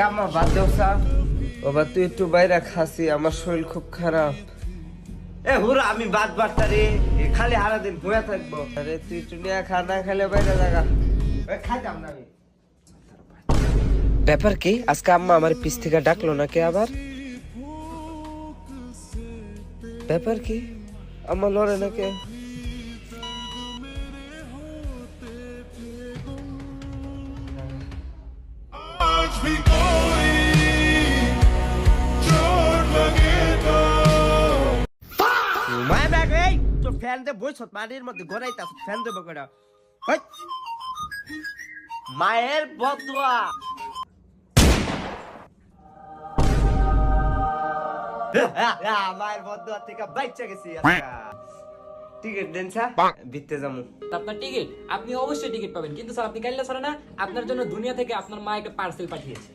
আমার বাদ দেও স্যার। বাবা তুই একটু বাইরে খাসি, আমার শরীর খুব খারাপ। এ হুরা আমি বাদ বাড়তারি, খালি হারা দিন বয়া থাকবো। আরে তুই একটু নিয়ে খা, না খেলে বাইরে জায়গা খাইতাম না আমি। ব্যাপার কি আজকে আম্মা আমার পিছ থেকে ডাকলো নাকি আবার? ব্যাপার কি আম্মা লড়ে নাকি? ফ্যান দে বইছ মাটির মধ্যে গড়াইতা ফ্যান দেবো করে মায়ের বদুয়া। মায়ের বদুয়া থেকে বাইচা গেছি। টিকিট দেন স্যার, ভিতরে যাবো। আপনার টিকিট আপনি অবশ্যই টিকিট পাবেন, কিন্তু স্যার আপনি কাইল্লা ছাড়া না, আপনার জন্য দুনিয়া থেকে আপনার মা একটা পার্সেল পাঠিয়েছে।